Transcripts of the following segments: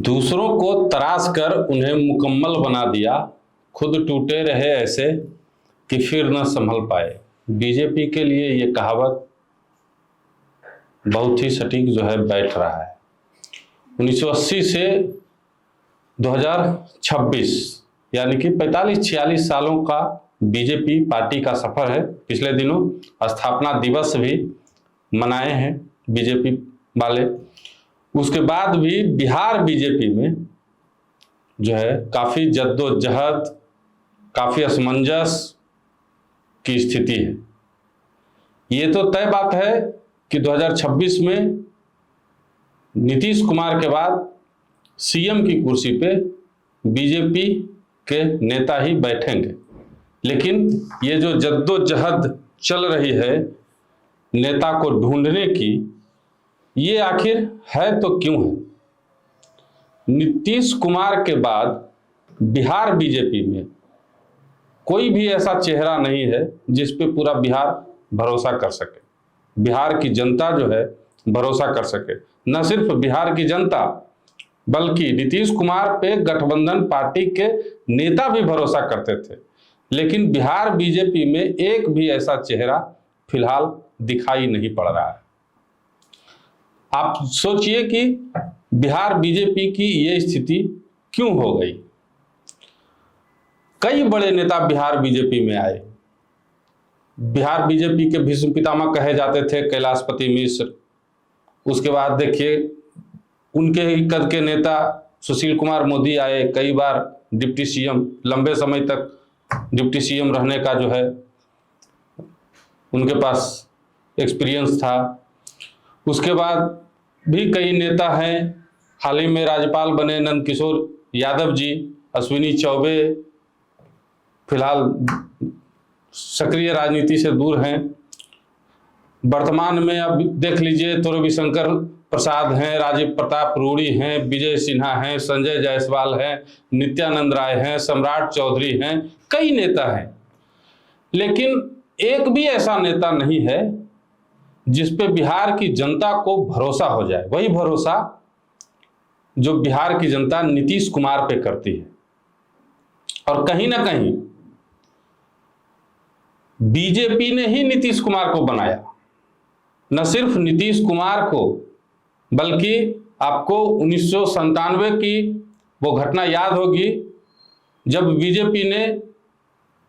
दूसरों को तराश कर उन्हें मुकम्मल बना दिया, खुद टूटे रहे ऐसे कि फिर न संभल पाए। बीजेपी के लिए ये कहावत बहुत ही सटीक जो है बैठ रहा है। 1980 से 2026 यानी कि 45-46 सालों का बीजेपी पार्टी का सफर है। पिछले दिनों स्थापना दिवस भी मनाए हैं बीजेपी वाले। उसके बाद भी बिहार बीजेपी में जो है काफी जद्दोजहद, काफी असमंजस की स्थिति है। ये तो तय बात है कि 2026 में नीतीश कुमार के बाद सीएम की कुर्सी पे बीजेपी के नेता ही बैठेंगे, लेकिन ये जो जद्दोजहद चल रही है नेता को ढूंढने की, ये आखिर है तो क्यों है? नीतीश कुमार के बाद बिहार बीजेपी में कोई भी ऐसा चेहरा नहीं है जिस पे पूरा बिहार भरोसा कर सके, बिहार की जनता जो है भरोसा कर सके। न सिर्फ बिहार की जनता बल्कि नीतीश कुमार पे गठबंधन पार्टी के नेता भी भरोसा करते थे, लेकिन बिहार बीजेपी में एक भी ऐसा चेहरा फिलहाल दिखाई नहीं पड़ रहा है। आप सोचिए कि बिहार बीजेपी की ये स्थिति क्यों हो गई। कई बड़े नेता बिहार बीजेपी में आए। बिहार बीजेपी के भीष्म पितामह कहे जाते थे कैलाशपति मिश्र। उसके बाद देखिए उनके ही कद के नेता सुशील कुमार मोदी आए, कई बार डिप्टी सीएम, लंबे समय तक डिप्टी सीएम रहने का जो है उनके पास एक्सपीरियंस था। उसके बाद भी कई नेता हैं, हाल ही में राज्यपाल बने नंद किशोर यादव जी, अश्विनी चौबे फिलहाल सक्रिय राजनीति से दूर हैं। वर्तमान में अब देख लीजिए तो रविशंकर प्रसाद हैं, राजीव प्रताप रूड़ी हैं, विजय सिन्हा हैं, संजय जायसवाल हैं, नित्यानंद राय हैं, सम्राट चौधरी हैं, कई नेता हैं, लेकिन एक भी ऐसा नेता नहीं है जिसपे बिहार की जनता को भरोसा हो जाए। वही भरोसा जो बिहार की जनता नीतीश कुमार पे करती है। और कहीं ना कहीं बीजेपी ने ही नीतीश कुमार को बनाया। न सिर्फ नीतीश कुमार को बल्कि आपको 1997 की वो घटना याद होगी जब बीजेपी ने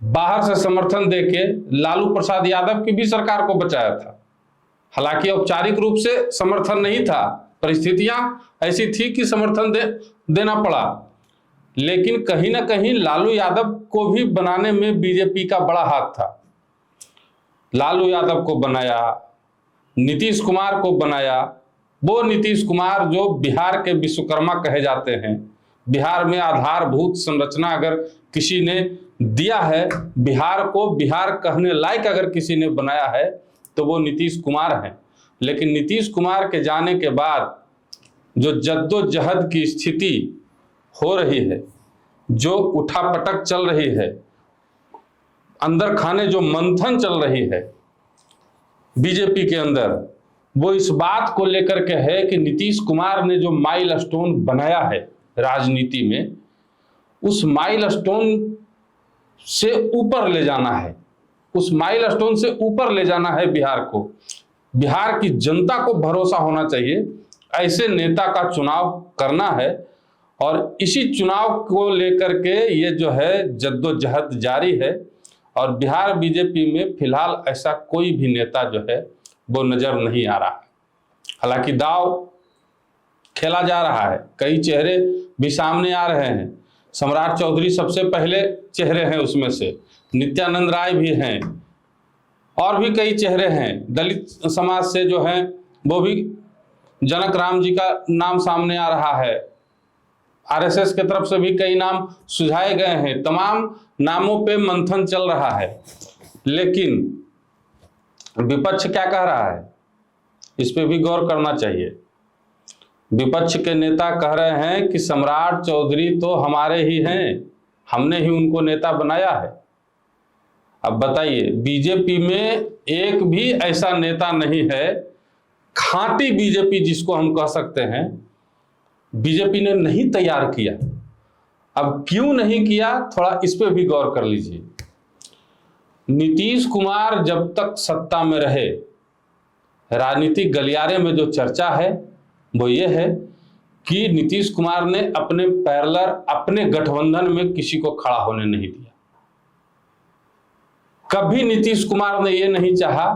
बाहर से समर्थन देके लालू प्रसाद यादव की भी सरकार को बचाया था। हालांकि औपचारिक रूप से समर्थन नहीं था, परिस्थितियां ऐसी थी कि समर्थन देना पड़ा, लेकिन कहीं ना कहीं लालू यादव को भी बनाने में बीजेपी का बड़ा हाथ था। लालू यादव को बनाया, नीतीश कुमार को बनाया, वो नीतीश कुमार जो बिहार के विश्वकर्मा कहे जाते हैं। बिहार में आधारभूत संरचना अगर किसी ने दिया है, बिहार को बिहार कहने लायक अगर किसी ने बनाया है तो वो नीतीश कुमार हैं। लेकिन नीतीश कुमार के जाने के बाद जो जद्दोजहद की स्थिति हो रही है, जो उठापटक चल रही है, अंदर खाने जो मंथन चल रही है बीजेपी के अंदर, वो इस बात को लेकर के है कि नीतीश कुमार ने जो माइलस्टोन बनाया है राजनीति में, उस माइलस्टोन से ऊपर ले जाना है, उस माइलस्टोन से ऊपर ले जाना है बिहार को। बिहार की जनता को भरोसा होना चाहिए, ऐसे नेता का चुनाव करना है। और इसी चुनाव को लेकर के ये जो है जद्दोजहद जारी है। और बिहार बीजेपी में फिलहाल ऐसा कोई भी नेता जो है वो नजर नहीं आ रहा। हालांकि दाव खेला जा रहा है, कई चेहरे भी सामने आ रहे हैं। सम्राट चौधरी सबसे पहले चेहरे हैं, उसमें से नित्यानंद राय भी हैं और भी कई चेहरे हैं। दलित समाज से जो हैं वो भी जनक राम जी का नाम सामने आ रहा है। आरएसएस के तरफ से भी कई नाम सुझाए गए हैं। तमाम नामों पे मंथन चल रहा है, लेकिन विपक्ष क्या कह रहा है इस पे भी गौर करना चाहिए। विपक्ष के नेता कह रहे हैं कि सम्राट चौधरी तो हमारे ही हैं, हमने ही उनको नेता बनाया है। अब बताइए, बीजेपी में एक भी ऐसा नेता नहीं है, खांटी बीजेपी जिसको हम कह सकते हैं, बीजेपी ने नहीं तैयार किया। अब क्यों नहीं किया, थोड़ा इस पे भी गौर कर लीजिए। नीतीश कुमार जब तक सत्ता में रहे, राजनीतिक गलियारे में जो चर्चा है वो ये है कि नीतीश कुमार ने अपने पैरेलल, अपने गठबंधन में किसी को खड़ा होने नहीं दिया। कभी नीतीश कुमार ने ये नहीं चाहा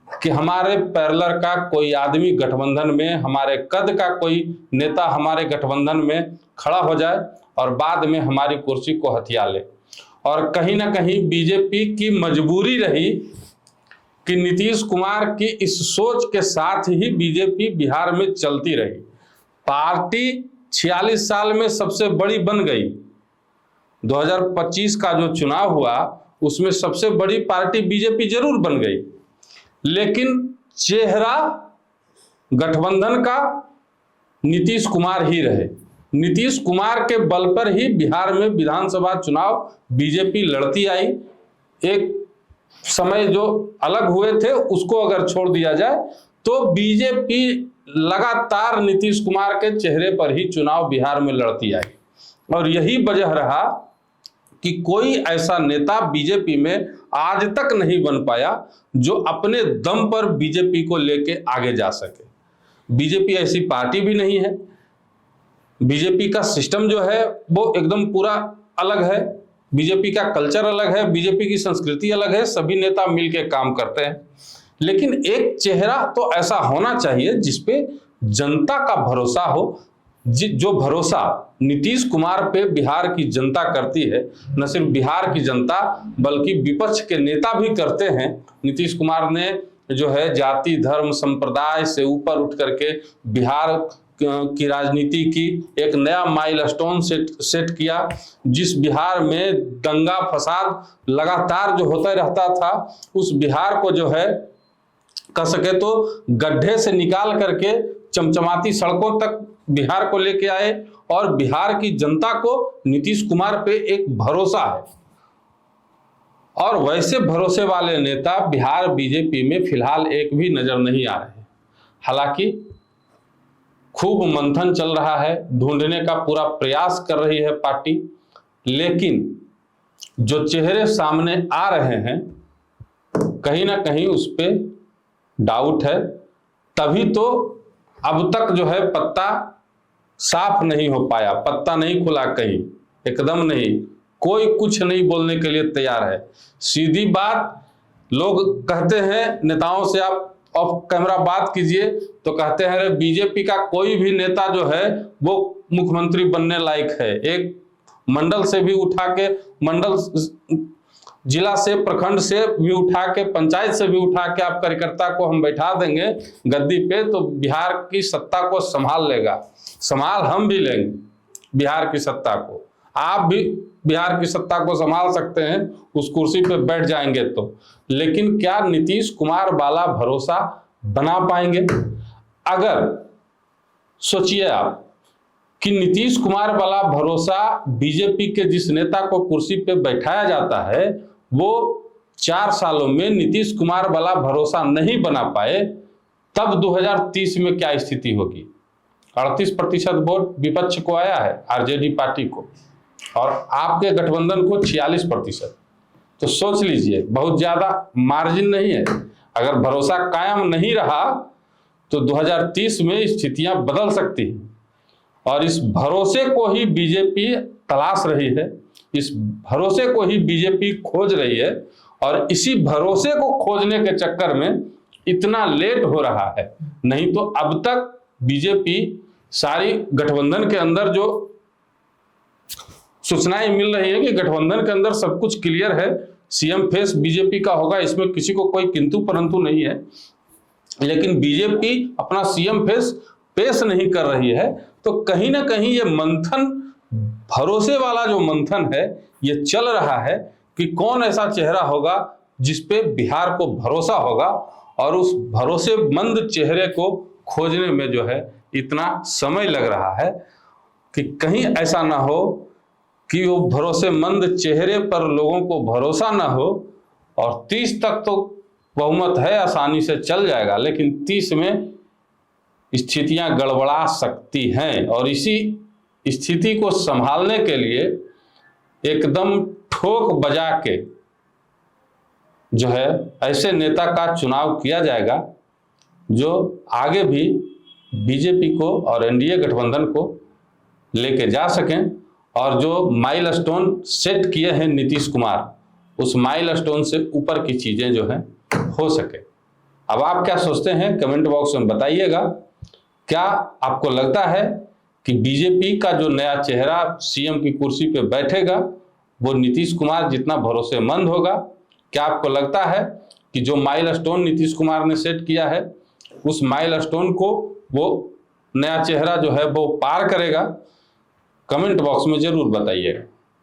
कि हमारे पैरेलल का कोई आदमी गठबंधन में, हमारे कद का कोई नेता हमारे गठबंधन में खड़ा हो जाए और बाद में हमारी कुर्सी को हथिया ले। और कहीं ना कहीं बीजेपी की मजबूरी रही कि नीतीश कुमार की इस सोच के साथ ही बीजेपी बिहार में चलती रही। पार्टी 46 साल में सबसे बड़ी बन गई। 2025 का जो चुनाव हुआ उसमें सबसे बड़ी पार्टी बीजेपी जरूर बन गई, लेकिन चेहरा गठबंधन का नीतीश कुमार ही रहे। नीतीश कुमार के बल पर ही बिहार में विधानसभा चुनाव बीजेपी लड़ती आई। एक समय जो अलग हुए थे उसको अगर छोड़ दिया जाए तो बीजेपी लगातार नीतीश कुमार के चेहरे पर ही चुनाव बिहार में लड़ती आई। और यही वजह रहा कि कोई ऐसा नेता बीजेपी में आज तक नहीं बन पाया जो अपने दम पर बीजेपी को लेके आगे जा सके। बीजेपी ऐसी पार्टी भी नहीं है। बीजेपी का सिस्टम जो है वो एकदम पूरा अलग है। बीजेपी का कल्चर अलग है, बीजेपी की संस्कृति अलग है, सभी नेता मिलकर काम करते हैं। लेकिन एक चेहरा तो ऐसा होना चाहिए जिसपे जनता का भरोसा हो, जो भरोसा नीतीश कुमार पे बिहार की जनता करती है। न सिर्फ बिहार की जनता बल्कि विपक्ष के नेता भी करते हैं। नीतीश कुमार ने जो है जाति धर्म संप्रदाय से ऊपर उठ करके बिहार की राजनीति की एक नया माइलस्टोन सेट किया। जिस बिहार में दंगा फसाद लगातार जो होता रहता था, उस बिहार को जो है कह सके तो गड्ढे से निकाल करके चमचमाती सड़कों तक बिहार को लेके आए। और बिहार की जनता को नीतीश कुमार पे एक भरोसा है। और वैसे भरोसे वाले नेता बिहार बीजेपी में फिलहाल एक भी नजर नहीं आ रहे। हालांकि खूब मंथन चल रहा है, ढूंढने का पूरा प्रयास कर रही है पार्टी, लेकिन जो चेहरे सामने आ रहे हैं कहीं ना कहीं उस पे डाउट है। तभी तो अब तक जो है पत्ता साफ नहीं हो पाया, पत्ता नहीं खुला कहीं, एकदम नहीं, कोई कुछ नहीं बोलने के लिए तैयार है। सीधी बात, लोग कहते हैं नेताओं से आप ऑफ कैमरा बात कीजिए तो कहते हैं अरे बीजेपी का कोई भी नेता जो है वो मुख्यमंत्री बनने लायक है। एक मंडल से भी उठा के, मंडल जिला से, प्रखंड से भी उठा के, पंचायत से भी उठा के आप कार्यकर्ता को हम बैठा देंगे गद्दी पे तो बिहार की सत्ता को संभाल लेगा। संभाल हम भी लेंगे बिहार की सत्ता को, आप भी बिहार की सत्ता को संभाल सकते हैं उस कुर्सी पे बैठ जाएंगे तो। लेकिन क्या नीतीश कुमार वाला भरोसा बना पाएंगे? अगर सोचिए आप कि नीतीश कुमार वाला भरोसा बीजेपी के जिस नेता को कुर्सी पे बैठाया जाता है वो 4 सालों में नीतीश कुमार वाला भरोसा नहीं बना पाए, तब 2030 में क्या स्थिति होगी? 38% वोट विपक्ष को आया है, आरजेडी पार्टी को, और आपके गठबंधन को 46%। तो सोच लीजिए, बहुत ज्यादा मार्जिन नहीं है। अगर भरोसा कायम नहीं रहा तो 2030 में स्थितियां बदल सकती हैं। और इस भरोसे को ही बीजेपी तलाश रही है, इस भरोसे को ही बीजेपी खोज रही है। और इसी भरोसे को खोजने के चक्कर में इतना लेट हो रहा है। नहीं तो अब तक बीजेपी सारी गठबंधन के अंदर जो सूचनाएं मिल रही है कि गठबंधन के अंदर सब कुछ क्लियर है, सीएम फेस बीजेपी का होगा, इसमें किसी को कोई किंतु परंतु नहीं है। लेकिन बीजेपी अपना सीएम फेस पेश नहीं कर रही है। तो कहीं ना कहीं ये मंथन, भरोसे वाला जो मंथन है ये चल रहा है कि कौन ऐसा चेहरा होगा जिसपे बिहार को भरोसा होगा। और उस भरोसेमंद चेहरे को खोजने में जो है इतना समय लग रहा है कि कहीं ऐसा ना हो कि वो भरोसेमंद चेहरे पर लोगों को भरोसा ना हो। और 30 तक तो बहुमत है, आसानी से चल जाएगा, लेकिन 30 में स्थितियां गड़बड़ा सकती हैं और इसी स्थिति को संभालने के लिए एकदम ठोक बजा के जो है ऐसे नेता का चुनाव किया जाएगा जो आगे भी बीजेपी को और एनडीए गठबंधन को लेके जा सकें और जो माइलस्टोन सेट किए हैं नीतीश कुमार उस माइलस्टोन से ऊपर की चीजें जो हैं हो सके। अब आप क्या सोचते हैं कमेंट बॉक्स में बताइएगा। क्या आपको लगता है कि बीजेपी का जो नया चेहरा सीएम की कुर्सी पे बैठेगा वो नीतीश कुमार जितना भरोसेमंद होगा? क्या आपको लगता है कि जो माइलस्टोन नीतीश कुमार ने सेट किया है उस माइलस्टोन को वो नया चेहरा जो है वो पार करेगा? कमेंट बॉक्स में जरूर बताइएगा।